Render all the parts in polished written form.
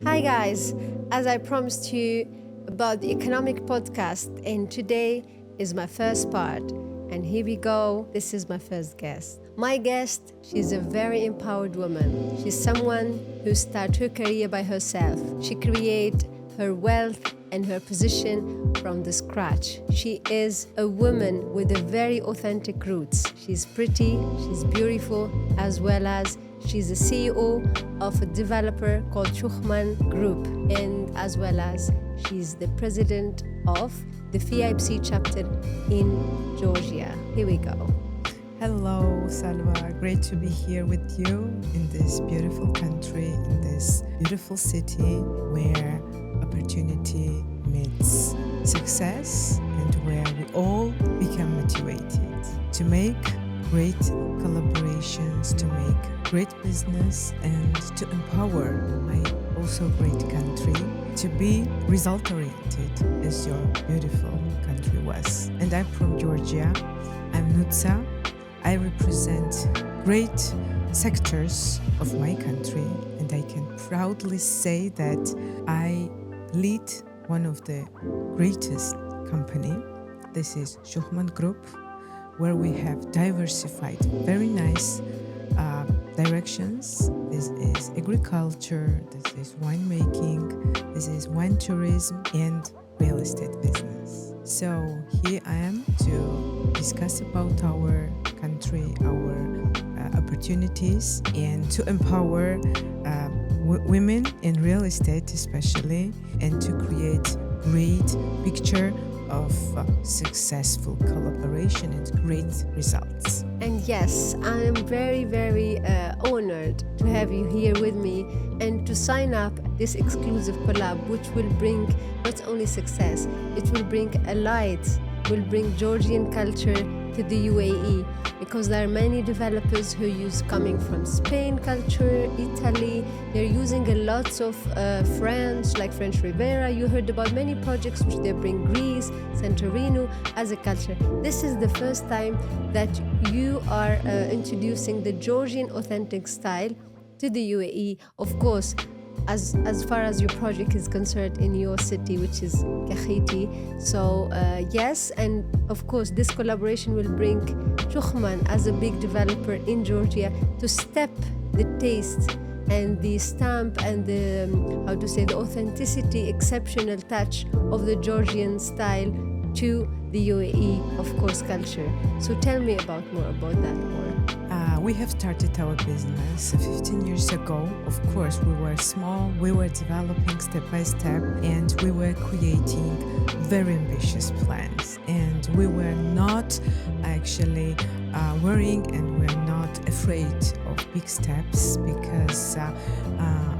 Hi guys, as I promised you about the economic podcast, and today is my first part. And here we go. This is my first guest. My guest, she's a very empowered woman. She's someone who started her career by herself. She created her wealth and her position from the scratch. She is a woman with a very authentic roots. She's pretty, she's beautiful, as well as she's the CEO of a developer called Chateau Group, and as well as she's the president of the FIABCI chapter in Georgia. Here we go. Hello, Salwa. Great to be here with you in this beautiful country, in this beautiful city where opportunity meets success and where we all become motivated to make great collaborations, to make great business, and to empower my also great country to be result-oriented as your beautiful country was. And I'm from Georgia. I'm Nutsa. I represent great sectors of my country, and I can proudly say that I lead one of the greatest company. This is Chateau Group, where we have diversified very nice directions. This is agriculture, this is winemaking, this is wine tourism, and real estate business. So here I am to discuss about our country, our opportunities, and to empower women in real estate especially, and to create great picture of successful collaboration and great results. And yes, I am very, very honored to have you here with me and to sign up this exclusive collab, which will bring not only success, it will bring a light, will bring Georgian culture to the UAE, because there are many developers who use coming from Spain culture, Italy. They're using a lots of French, like French Riviera. You heard about many projects which they bring Greece, Santorini as a culture. This is the first time that you are introducing the Georgian authentic style to the UAE. Of course, as far as your project is concerned in your city, which is Kakhiti. So yes, and of course this collaboration will bring Chateau as a big developer in Georgia to step the taste and the stamp and the the authenticity, exceptional touch of the Georgian style to the UAE, of course, culture. So tell me more about that more. We have started our business 15 years ago. Of course, we were small, we were developing step by step, and we were creating very ambitious plans. And we were not actually worrying, and we're not afraid of big steps, because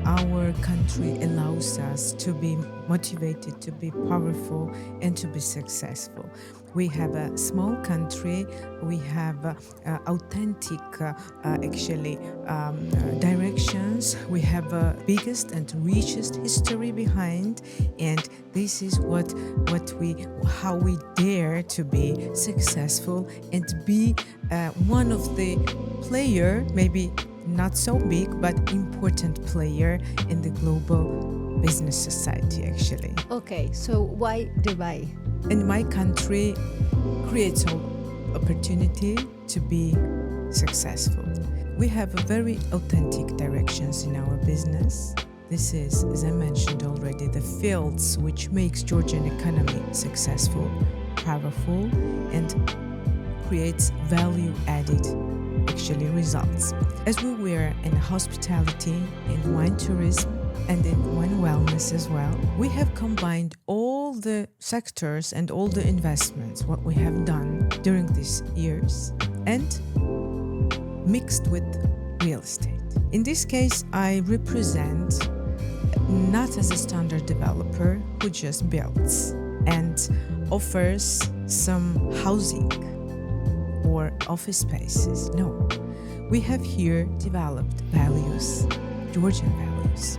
our country allows us to be motivated, to be powerful, and to be successful. We have a small country, we have authentic directions, we have biggest and richest history behind, and this is how we dare to be successful and be one of the player, maybe not so big, but important player in the global business society actually. Okay, so why Dubai? In my country creates opportunity to be successful. We have a very authentic directions in our business. This is, as I mentioned already, the fields which makes Georgian economy successful, powerful, and creates value-added results. As we were in hospitality, in wine tourism, and in wine wellness as well, we have combined all the sectors and all the investments, what we have done during these years, and mixed with real estate. In this case, I represent not as a standard developer who just builds and offers some housing or office spaces. No, we have here developed values, Georgian values.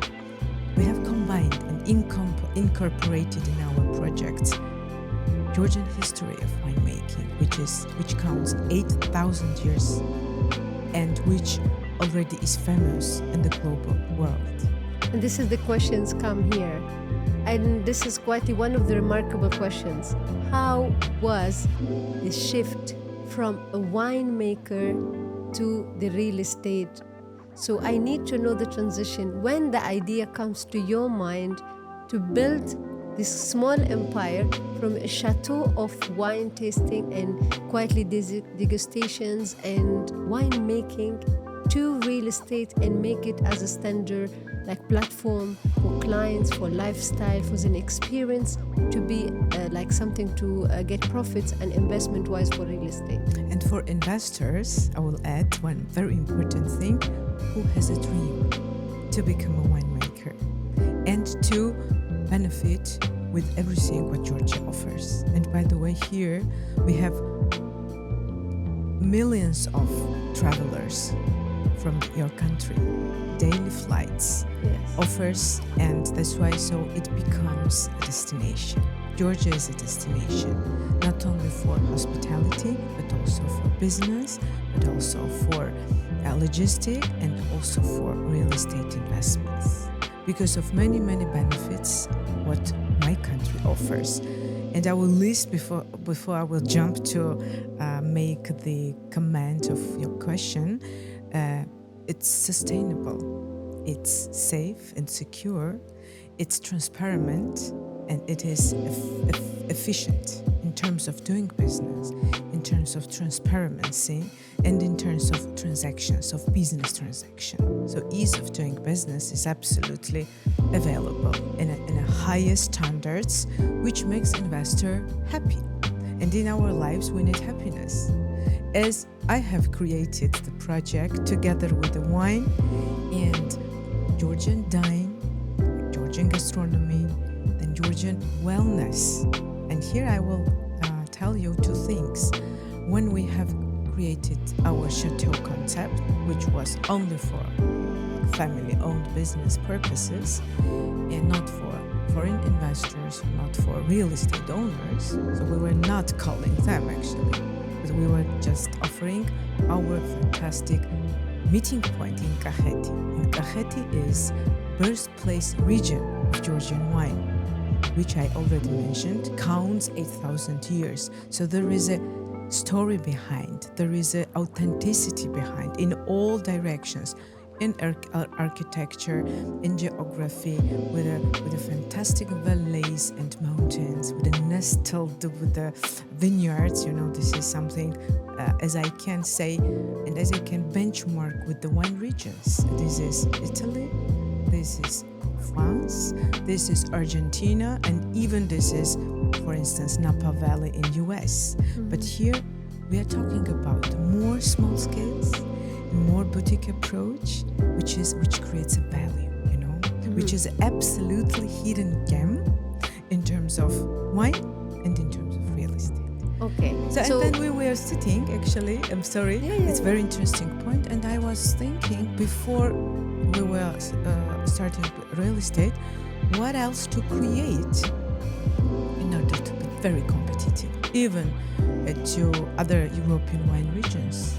We have combined and incorporated in our projects Georgian history of winemaking, which counts 8,000 years and which already is famous in the global world. And this is the questions come here. And this is quite one of the remarkable questions. How was the shift from a winemaker to the real estate? So I need to know the transition when the idea comes to your mind to build this small empire from a chateau of wine tasting and quietly degustations and winemaking to real estate and make it as a standard like platform for clients, for lifestyle, for an experience to be like something to get profits and investment wise for real estate. And for investors, I will add one very important thing: who has a dream to become a winemaker and to benefit with everything what Georgia offers. And by the way, here we have millions of travelers from your country, daily flights, offers, and that's why so it becomes a destination. Georgia is a destination, not only for hospitality, but also for business, but also for logistic, and also for real estate investments. Because of many, many benefits what my country offers. And I will list before I will jump to make the comment of your question. It's sustainable, it's safe and secure, it's transparent, and it is efficient in terms of doing business, in terms of transparency, and in terms of transactions, of business transactions. So ease of doing business is absolutely available in a highest standards, which makes investor happy. And in our lives, we need happiness. As I have created the project together with the wine and Georgian dine, Georgian gastronomy, and Georgian wellness. And here I will tell you two things. When we have created our Chateau concept, which was only for family-owned business purposes and not for foreign investors, not for real estate owners, so we were not calling them actually, but we were just offering our fantastic meeting point in Kakheti. And Kakheti is birthplace region of Georgian wine, which I already mentioned, counts 8,000 years. So there is a story behind, there is an authenticity behind in all directions, in architecture, in geography, with a fantastic valleys and mountains, with a nestled with the vineyards. You know, this is something, as I can say, and as I can benchmark with the wine regions. This is Italy, this is France, this is Argentina, and even this is, for instance, Napa Valley in US. But here we are talking about more small scales, more boutique approach, which creates a value, you know, which is absolutely hidden gem in terms of wine and in terms of real estate. Okay. So and then we were sitting, actually, I'm sorry, it's a very interesting point, and I was thinking before we were starting real estate, what else to create in order to be very competitive, even to other European wine regions.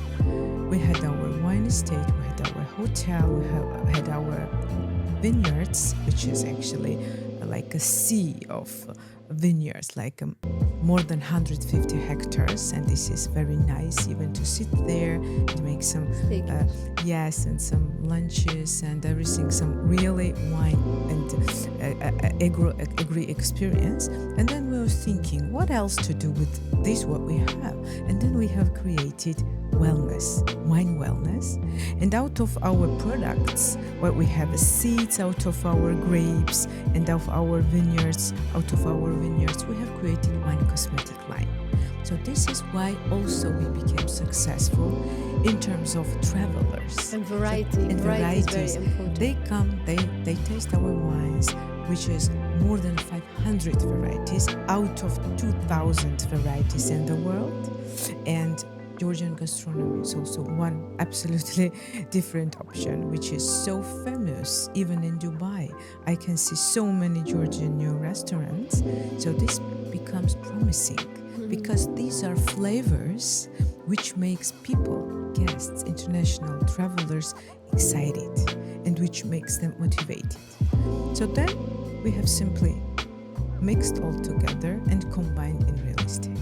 We had our wine estate, we had our hotel, we had our vineyards, which is actually like a sea of vineyards, like more than 150 hectares, and this is very nice even to sit there and make some and some lunches and everything, some really wine and agri experience. And then we were thinking what else to do with this, what we have, and then we have created wellness, wine wellness, and out of our products, what we have is seeds out of our grapes and of our vineyards, we have created wine cosmetic line. So this is why also we became successful in terms of travelers. And variety. So, and varieties. Is very important. They come, they taste our wines, which is more than 500 varieties out of 2,000 varieties in the world. And Georgian gastronomy is also one absolutely different option, which is so famous even in Dubai. I can see so many Georgian new restaurants. So this becomes promising because these are flavors which makes people, guests, international travelers excited, and which makes them motivated. So then we have simply mixed all together and combined in real estate.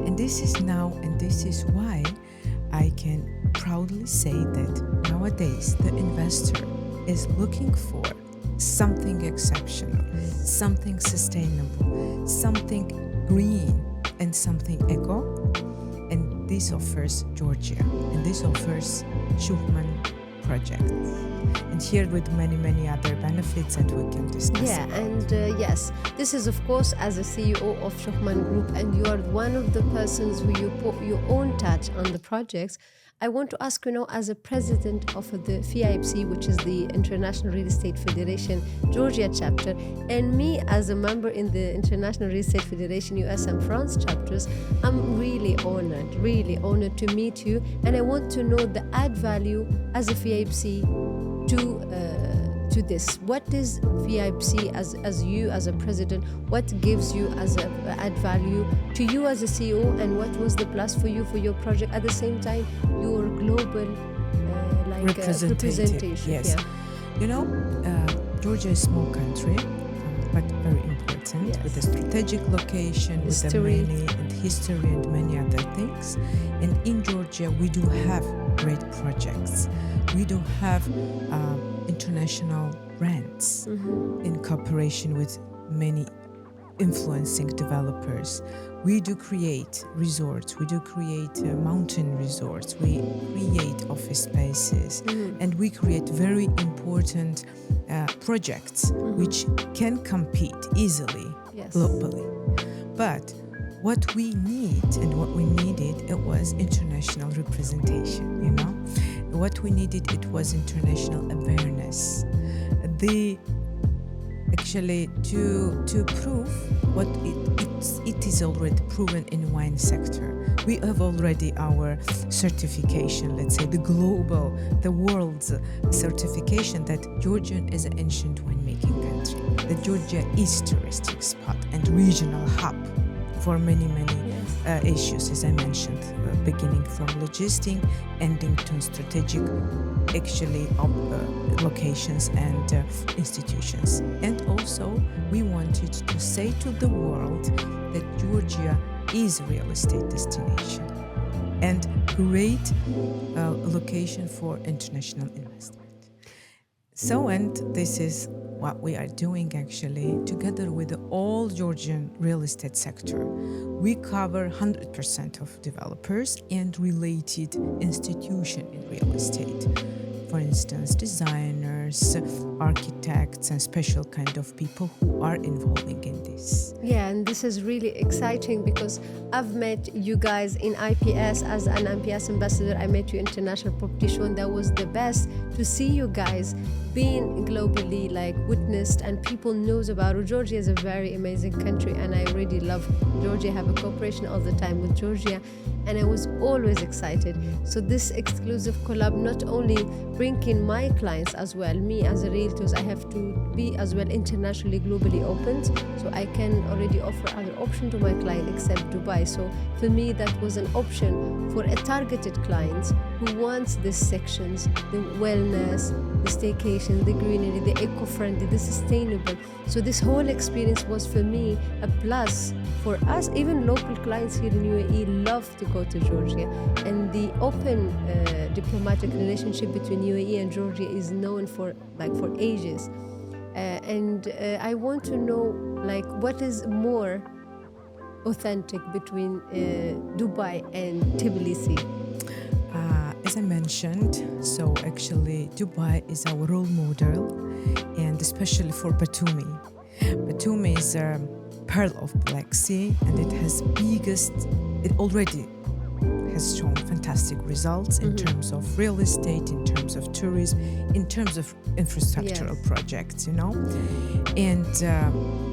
And this is why I can proudly say that nowadays the investor is looking for something exceptional, something sustainable, something green, and something eco. And this offers Georgia, and this offers Schuchman project. And here with many other benefits that we can discuss. Yeah, about. and yes, this is of course as a CEO of Schuchman Group, and you are one of the persons who you put your own touch on the projects. I want to ask you now, as a president of the FIABCI, which is the International Real Estate Federation Georgia chapter, and me as a member in the International Real Estate Federation US and France chapters, I'm really honored to meet you, and I want to know the add value as a FIABCI to this. What is FIABCI as you as a president? What gives you as a add value to you as a CEO, and what was the plus for you for your project? At the same time, your global representation. Yes, Georgia is a small country, but very important, Yes. with a strategic location, History. with history and many other things. And in Georgia, we do have great projects. We do have international brands in cooperation with many influencing developers. We do create resorts, we do create mountain resorts, we create office spaces, and we create very important projects which can compete easily Yes. globally. But what we need and what we needed, it was international representation, What we needed, it was international awareness. Actually to prove what it is already proven in wine sector. We have already our certification, let's say the world's certification that Georgian is an ancient winemaking country. That Georgia is touristic spot and regional hub for many issues, as I mentioned, beginning from logistic, ending to strategic locations and institutions. And also we wanted to say to the world that Georgia is a real estate destination and great location for international investment. So, and this is what we are doing actually together with the all Georgian real estate sector. We cover 100% of developers and related institution in real estate. For instance, designers, architects, and special kind of people who are involving in this. Yeah, and this is really exciting because I've met you guys in IPS as an IPS ambassador. I met you International Property Show, and that was the best to see you guys being globally witnessed and people knows about it. Georgia is a very amazing country, and I really love Georgia. I have a cooperation all the time with Georgia, and I was always excited. So this exclusive collab not only bringing my clients as well, me as a realtor, I have to be as well internationally, globally opened, so I can already offer other option to my client except Dubai. So for me, that was an option for a targeted client who wants these sections, the wellness, the staycation, the greenery, the eco-friendly, the sustainable. So this whole experience was for me a plus for us. Even local clients here in UAE love to go to Georgia, and the open diplomatic relationship between UAE and Georgia is known for ages. And I want to know what is more authentic between Dubai and Tbilisi. As I mentioned, so actually Dubai is our role model, and especially for Batumi. Batumi is a pearl of Black Sea, and it already has shown fantastic results in terms of real estate, in terms of tourism, in terms of infrastructural projects, And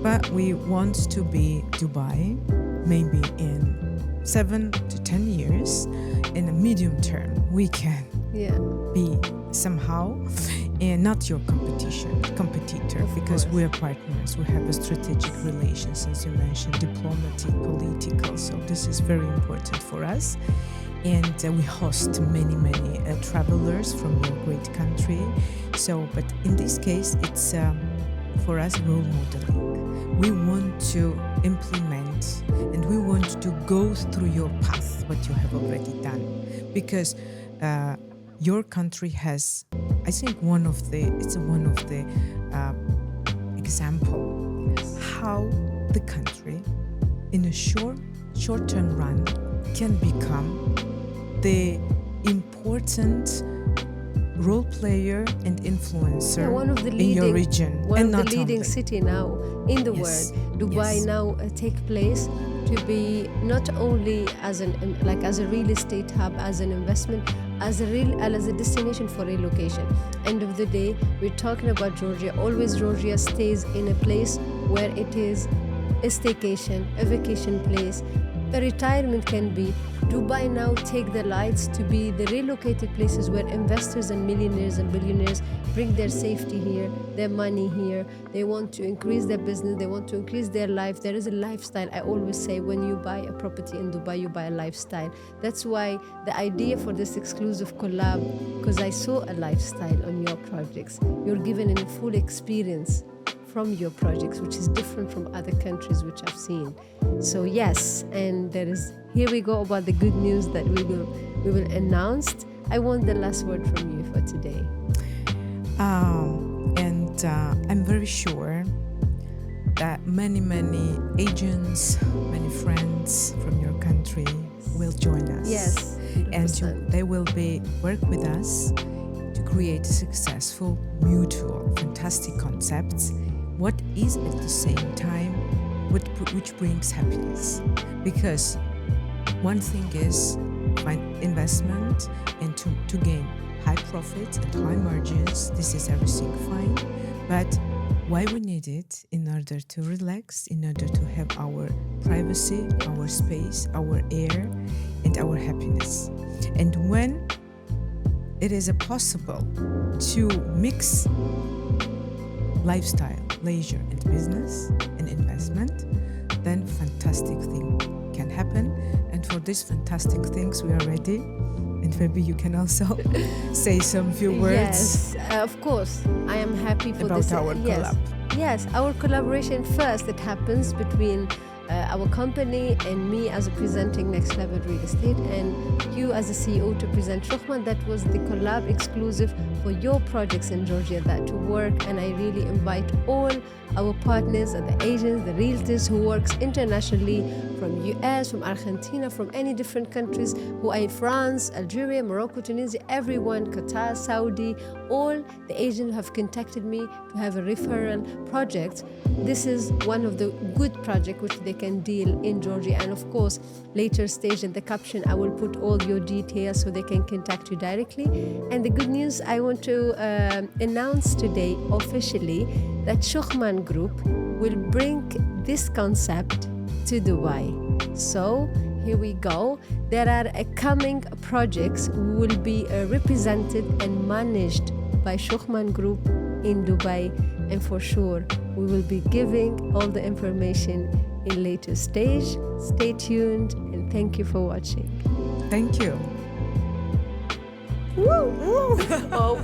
but we want to be Dubai maybe in 7 to 10 years. In the medium term, we can be somehow. and not your competitor, because course. we're partners. We have a strategic relations, as you mentioned, diplomatic, political. So this is very important for us. And we host many travelers from your great country. So, but in this case, it's for us role modeling. We want to implement and we want to go through your path, what you have already done, because your country has, I think, one of the example how the country in a short-term run can become the important role player and influencer One of the in leading, your region, one and of the not leading only. city now in the Yes. world. Dubai Yes. now take place to be not only as a real estate hub, as an investment, as a destination for relocation. End of the day, we're talking about Georgia. Always Georgia stays in a place where it is a staycation, a vacation place, a retirement can be. Dubai now take the lights to be the relocated places where investors and millionaires and billionaires bring their safety here, their money here. They want to increase their business, they want to increase their life. There is a lifestyle. I always say when you buy a property in Dubai, you buy a lifestyle. That's why the idea for this exclusive collab, because I saw a lifestyle on your projects. You're given a full experience from your projects, which is different from other countries which I've seen. So yes, and here we go about the good news that we will announce. I want the last word from you for today. I'm very sure that many agents, many friends from your country will join us. Yes, 100%. And they will work with us to create successful, mutual, fantastic concepts. What is at the same time which brings happiness? Because one thing is find investment and to gain high profits and high margins. This is everything fine, but why we need it? In order to relax, in order to have our privacy, our space, our air, and our happiness. And when it is possible to mix lifestyle, leisure, and business and investment, then fantastic thing can happen. And for these fantastic things, we are ready. And maybe you can also say some few words. Yes, of course. I am happy for about this. our collab. Yes, our collaboration first. It happens between our company and me as a presenting Next Level Real Estate, and you as a CEO to present Shokhman. That was the collab exclusive for your projects in Georgia that to work. And I really invite all our partners and the agents, the realtors who works internationally from US, from Argentina, from any different countries who are in France, Algeria, Morocco, Tunisia, everyone, Qatar, Saudi, all the agents have contacted me to have a referral project. This is one of the good projects which they can deal in Georgia. And of course, later stage in the caption, I will put all your details so they can contact you directly. And the good news I want to announce today officially that Shokhman Group will bring this concept to Dubai. So here we go. There are coming projects will be represented and managed by Shokhman Group in Dubai, and for sure we will be giving all the information in later stage. Stay tuned and thank you for watching. Thank you. Woo! Oh.